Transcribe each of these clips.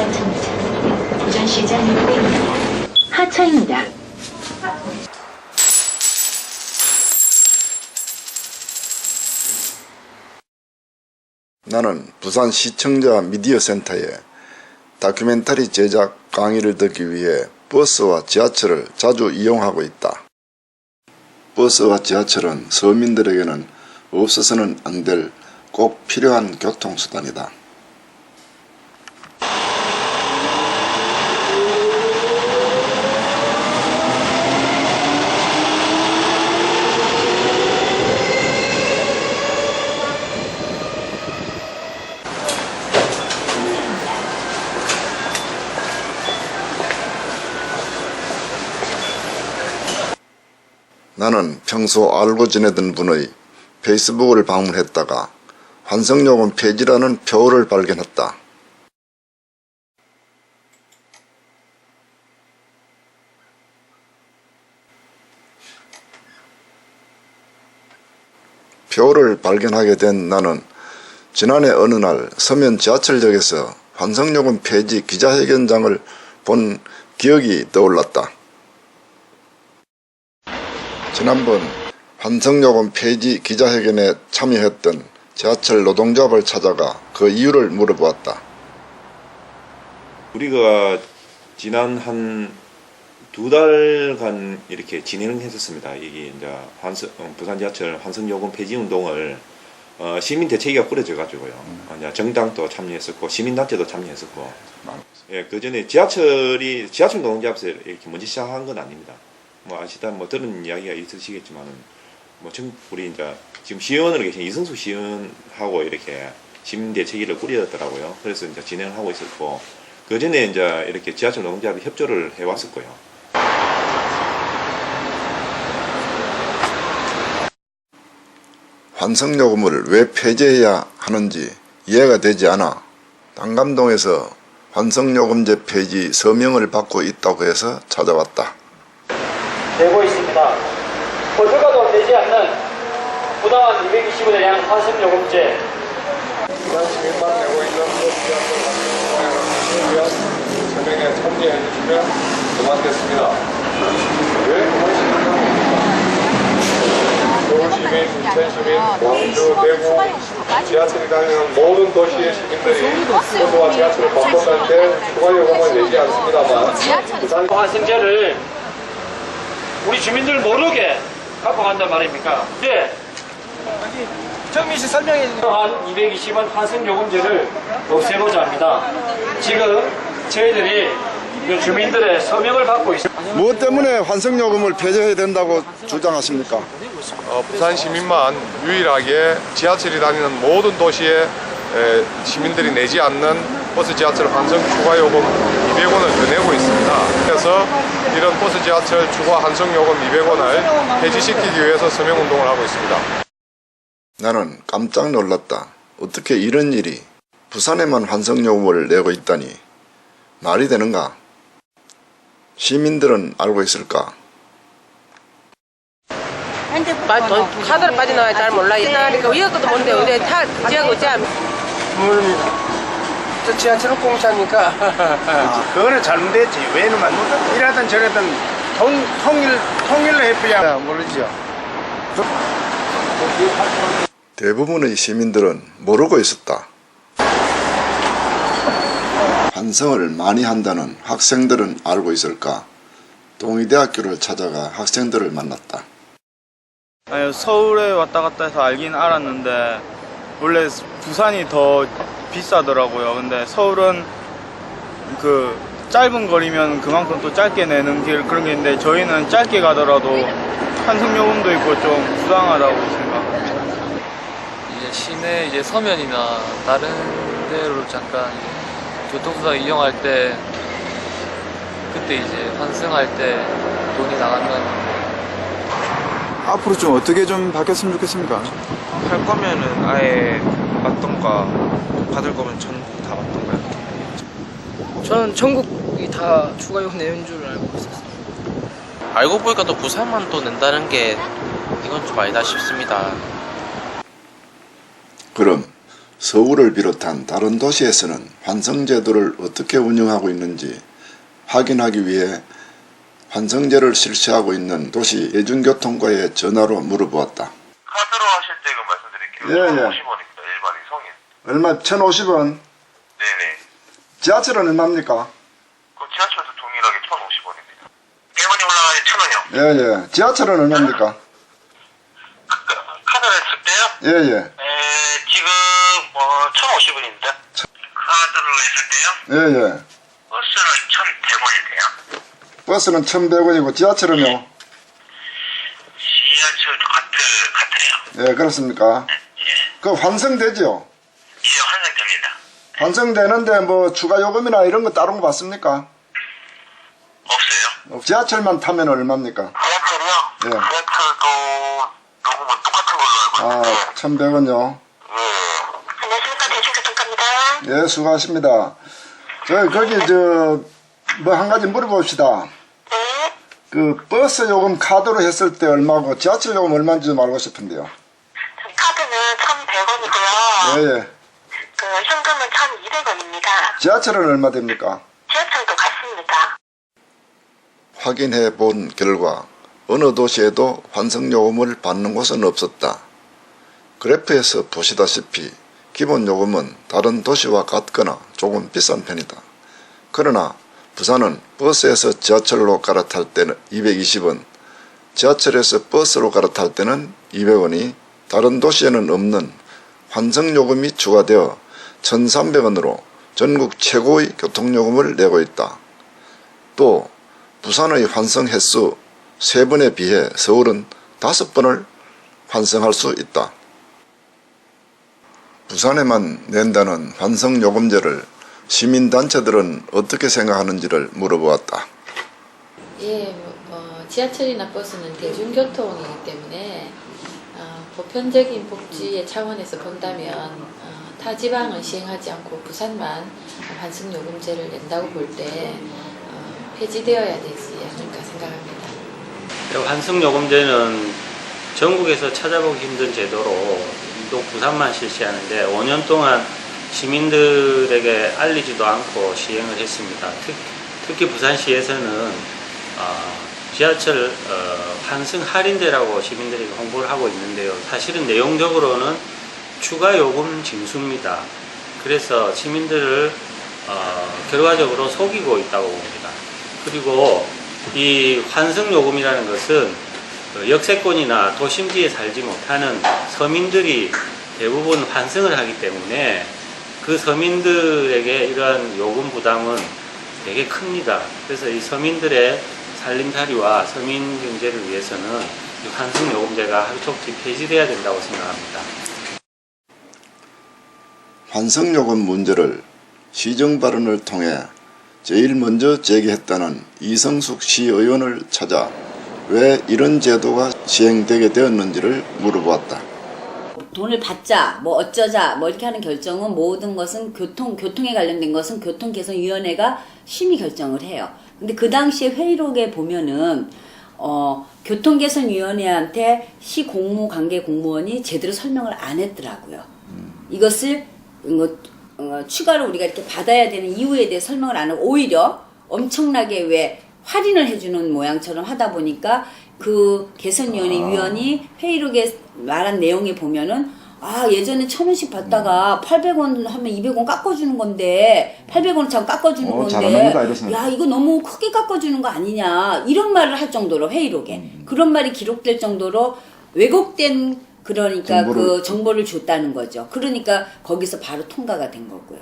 버튼 부전시장 입구입니다. 하차입니다. 나는 부산 시청자 미디어 센터에 다큐멘터리 제작 강의를 듣기 위해 버스와 지하철을 자주 이용하고 있다. 버스와 지하철은 서민들에게는 없어서는 안 될 꼭 필요한 교통수단이다. 나는 평소 알고 지내던 분의 페이스북을 방문했다가 환승요금 폐지라는 표어를 발견했다. 표어를 발견하게 된 나는 지난해 어느 날 서면 지하철역에서 환승요금 폐지 기자회견장을 본 기억이 떠올랐다. 지난번 환승요금 폐지 기자회견에 참여했던 지하철 노동조합을 찾아가 그 이유를 물어보았다. 우리가 지난 한 2달간 이렇게 진행했었습니다. 이게 이제 부산 지하철 환승요금 폐지 운동을 시민 대책위가 꾸려져 가지고요. 정당도 참여했었고 시민단체도 참여했었고. 예, 그 전에 지하철 노동조합에서 이렇게 먼저 시작한 건 아닙니다. 뭐 아시다 들은 이야기가 있으시겠지만은 우리 이제 지금 시의원으로 계신 이승수 시의원하고 이렇게 시민대책위를 꾸렸더라고요. 그래서 이제 진행을 하고 있었고, 그 전에 이제 이렇게 지하철 노동조합이 협조를 해왔었고요. 환승요금을 왜 폐지해야 하는지 이해가 되지 않아 당감동에서 환승요금제 폐지 서명을 받고 있다고 해서 찾아왔다. 되고 있습니다. 어디가도 되지 않는 부당한 220원에 대한 환승요금제 부산 시민만 내고 있는 위한 서명에 참여해 주시면 고맙겠습니다. 왜 서울시민, 인천시민, 광주, 대구, 지하철이 다니는 모든 도시의 시민들이 버스와 지하철을 방문할 때 추가 요금을 내지 않습니다만 부산 환승제를 우리 주민들 모르게 갖고 간단 말입니까? 네. 정민 씨 설명해 주세요. 한 220원 환승요금제를 없애고자 합니다. 지금 저희들이 주민들의 서명을 받고 있습니다. 무엇 때문에 환승요금을 폐지해야 된다고 주장하십니까? 부산 시민만 유일하게 지하철이 다니는 모든 도시에 시민들이 내지 않는 버스 지하철 환승 추가 요금 200원을 더 내고 있습니다. 그래서 이런 버스 지하철 추가 환승 요금 200원을 폐지시키기 위해서 서명 운동을 하고 있습니다. 나는 깜짝 놀랐다. 어떻게 이런 일이 부산에만 환승요금을 내고 있다니 말이 되는가? 시민들은 알고 있을까? 카드를 빠져나와야 잘 몰라. 그러니까 이것도 뭔데 어디 다 지하고 어찌하면 모릅니다. 저 지하철은 공짜니까. 그거는 잘못됐지. 왜냐면 이라든 저라든 통일로 해줘야 모르죠. 대부분의 시민들은 모르고 있었다. 환승을 많이 한다는 학생들은 알고 있을까? 동의대학교를 찾아가 학생들을 만났다. 아니, 서울에 왔다 갔다 해서 알긴 알았는데 원래 부산이 더 비싸더라고요. 근데 서울은 그 짧은 거리면 그만큼 또 짧게 내는 길 그런 게 있는데 저희는 짧게 가더라도 환승요금도 있고 좀 부당하다고 생각합니다. 이제 시내 이제 서면이나 다른 데로 잠깐 교통수단 이용할 때 그때 이제 환승할 때 돈이 나간다는. 앞으로 좀 어떻게 좀 바뀌었으면 좋겠습니까? 할 거면은 아예 맞던가 받을 거면 전국 다 맞던가요? 저는 전국이 다 추가요금 내는 줄 알고 있었어요. 알고 보니까 또 부산만 또 낸다는 게 이건 좀 아니다 싶습니다. 그럼 서울을 비롯한 다른 도시에서는 환승제도를 어떻게 운영하고 있는지 확인하기 위해 환승제를 실시하고 있는 도시 대중교통과에 전화로 물어보았다. 카드로 하실 때 말씀드릴게요. 예. 150원입니다. 일반인 성인. 얼마? 1,050원? 네네. 지하철은 얼마입니까? 그 지하철도 동일하게 1,050원입니다. 100원이 올라가면 1,000원이요. 예. 지하철은 얼마입니까? 카드를 했을 때요? 예. 지금 1,050원입니다. 카드로 했을 때요? 예. 버스는 1,100원이세요. 버스는 1,100원이고 지하철은요? 지하철 같아요. 예, 그렇습니까? 그 환승되죠? 예, 환승됩니다. 환승되는데 뭐 추가 요금이나 이런 거 다른 거 받습니까? 없어요? 지하철만 타면 얼마입니까? 지하철이요? 예. 지하철도 요금은 똑같은 걸로 알고 있는데. 1,100원요. 안녕하십니까. 대중교통과입니다. 예, 수고하십니다. 거기 뭐 한 가지 물어봅시다. 네. 그 버스 요금 카드로 했을 때 얼마고 지하철 요금 얼마인지 좀 알고 싶은데요. 카드는 1,100원이고요. 예. 그 현금은 1,200원입니다. 지하철은 얼마 됩니까? 지하철도 같습니다. 확인해 본 결과 어느 도시에도 환승 요금을 받는 곳은 없었다. 그래프에서 보시다시피 기본 요금은 다른 도시와 같거나 조금 비싼 편이다. 그러나 부산은 버스에서 지하철로 갈아탈 때는 220원, 지하철에서 버스로 갈아탈 때는 200원이 다른 도시에는 없는 환승요금이 추가되어 1,300원으로 전국 최고의 교통요금을 내고 있다. 또 부산의 환승 횟수 3번에 비해 서울은 5번을 환승할 수 있다. 부산에만 낸다는 환승요금제를 시민단체들은 어떻게 생각하는지를 물어보았다. 예, 지하철이나 버스는 대중교통이기 때문에 보편적인 복지의 차원에서 본다면 타 지방은 시행하지 않고 부산만 환승요금제를 낸다고 볼 때 폐지되어야 되지 않을까 생각합니다. 환승요금제는 전국에서 찾아보기 힘든 제도로 또 부산만 실시하는데 5년 동안 시민들에게 알리지도 않고 시행을 했습니다. 특히 부산시에서는 지하철 환승 할인제라고 시민들에게 홍보를 하고 있는데요. 사실은 내용적으로는 추가 요금 징수입니다. 그래서 시민들을 결과적으로 속이고 있다고 봅니다. 그리고 이 환승 요금이라는 것은 역세권이나 도심지에 살지 못하는 서민들이 대부분 환승을 하기 때문에 그 서민들에게 이러한 요금 부담은 되게 큽니다. 그래서 이 서민들의 살림살이와 서민 경제를 위해서는 이 환승 요금제가 하루속히 폐지돼야 된다고 생각합니다. 환승 요금 문제를 시정 발언을 통해 제일 먼저 제기했다는 이성숙 시의원을 찾아 왜 이런 제도가 시행되게 되었는지를 물어보았다. 돈을 받자, 뭐 어쩌자, 뭐 이렇게 하는 결정은 모든 것은 교통에 관련된 것은 교통개선위원회가 심의 결정을 해요. 근데 그 당시에 회의록에 보면은 교통개선위원회한테 시 관계 공무원이 제대로 설명을 안 했더라고요. 이것을 추가로 우리가 이렇게 받아야 되는 이유에 대해 설명을 안 하고 오히려 엄청나게 왜 할인을 해주는 모양처럼 하다 보니까 그 개선위원회 위원이 회의록에 말한 내용에 보면은 예전에 1,000원씩 받다가 800원 하면 200원 깎아주는 건데 800원 참 깎아주는 건데 야 이거 너무 크게 깎아주는 거 아니냐 이런 말을 할 정도로 회의록에 그런 말이 기록될 정도로 왜곡된 그러니까 그 정보를 줬다는 거죠. 그러니까 거기서 바로 통과가 된 거고요.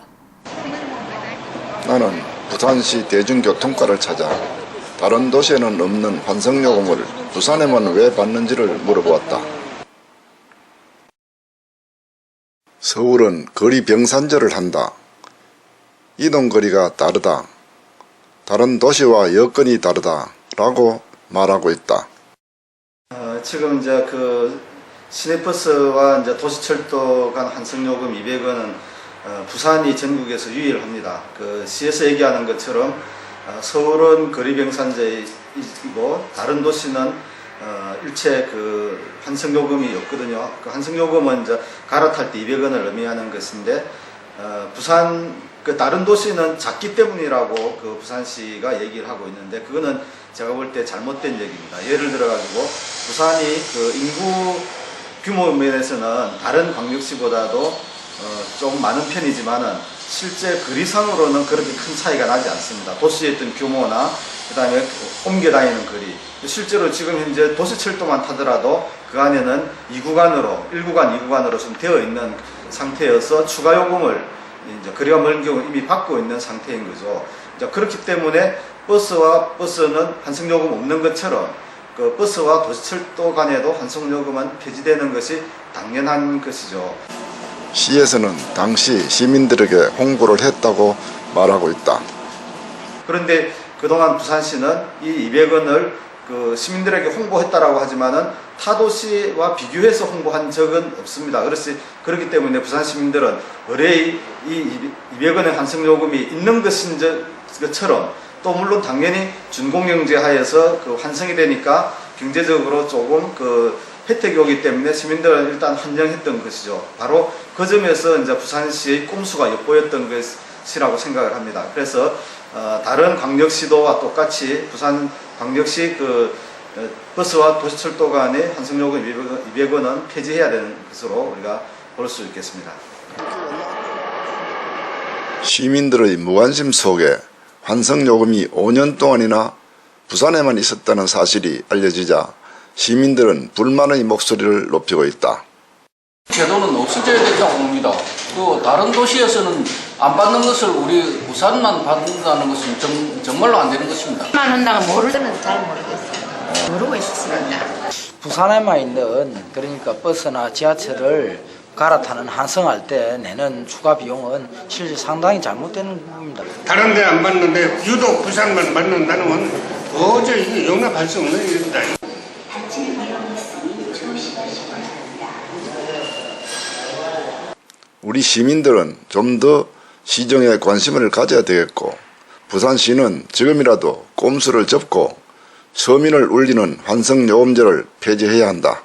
나는 부산시 대중교통과를 찾아 다른 도시에는 없는 환승요금을 부산에만 왜 받는지를 물어보았다. 서울은 거리 병산제를 한다. 이동거리가 다르다. 다른 도시와 여건이 다르다. 라고 말하고 있다. 지금 이제 그 시내버스와 이제 도시철도 간 환승요금 200원은 부산이 전국에서 유일합니다. 그 시에서 얘기하는 것처럼 서울은 거리병산제이고 다른 도시는 일체 그 환승요금이 없거든요. 그 환승요금은 이제 갈아탈 때 200원을 의미하는 것인데 부산 그 다른 도시는 작기 때문이라고 그 부산시가 얘기를 하고 있는데 그거는 제가 볼 때 잘못된 얘기입니다. 예를 들어 가지고 부산이 그 인구 규모 면에서는 다른 광역시보다도 좀 많은 편이지만은 실제 거리상으로는 그렇게 큰 차이가 나지 않습니다. 도시의 어떤 규모나 그 다음에 옮겨 다니는 거리. 실제로 지금 현재 도시철도만 타더라도 그 안에는 1구간, 2구간으로 좀 되어 있는 상태여서 추가 요금을 이제 거리가 멀은 경우 이미 받고 있는 상태인 거죠. 이제 그렇기 때문에 버스는 환승요금 없는 것처럼 그 버스와 도시철도 간에도 환승요금은 폐지되는 것이 당연한 것이죠. 시에서는 당시 시민들에게 홍보를 했다고 말하고 있다. 그런데 그동안 부산시는 이 200원을 그 시민들에게 홍보했다라고 하지만은 타도시와 비교해서 홍보한 적은 없습니다. 그렇기 때문에 부산 시민들은 의뢰의 이 200원의 환승요금이 있는 것인 것처럼 또 물론 당연히 준공영제 하에서 그 환승이 되니까 경제적으로 조금 그 혜택이 오기 때문에 시민들은 일단 환영했던 것이죠. 바로 그 점에서 이제 부산시의 꼼수가 엿보였던 것이라고 생각을 합니다. 그래서 다른 광역시도와 똑같이 부산 광역시 그 버스와 도시철도 간의 환승요금 200원은 폐지해야 되는 것으로 우리가 볼 수 있겠습니다. 시민들의 무관심 속에 환승요금이 5년 동안이나 부산에만 있었다는 사실이 알려지자 시민들은 불만의 목소리를 높이고 있다. 제도는 없어져야 된다고 봅니다. 또 다른 도시에서는 안 받는 것을 우리 부산만 받는다는 것은 정말로 안 되는 것입니다. 만 원다가 모르는 잘 모르겠어요. 모르고 있었습니다. 부산에만 있는 그러니까 버스나 지하철을 갈아타는 환승할 때 내는 추가 비용은 실제 상당히 잘못되는 겁니다. 다른 데 안 받는데 유독 부산만 받는다는 건 도저히 용납할 수 없는 일입니다. 우리 시민들은 좀 더 시정에 관심을 가져야 되겠고 부산시는 지금이라도 꼼수를 접고 서민을 울리는 환승요금제를 폐지해야 한다.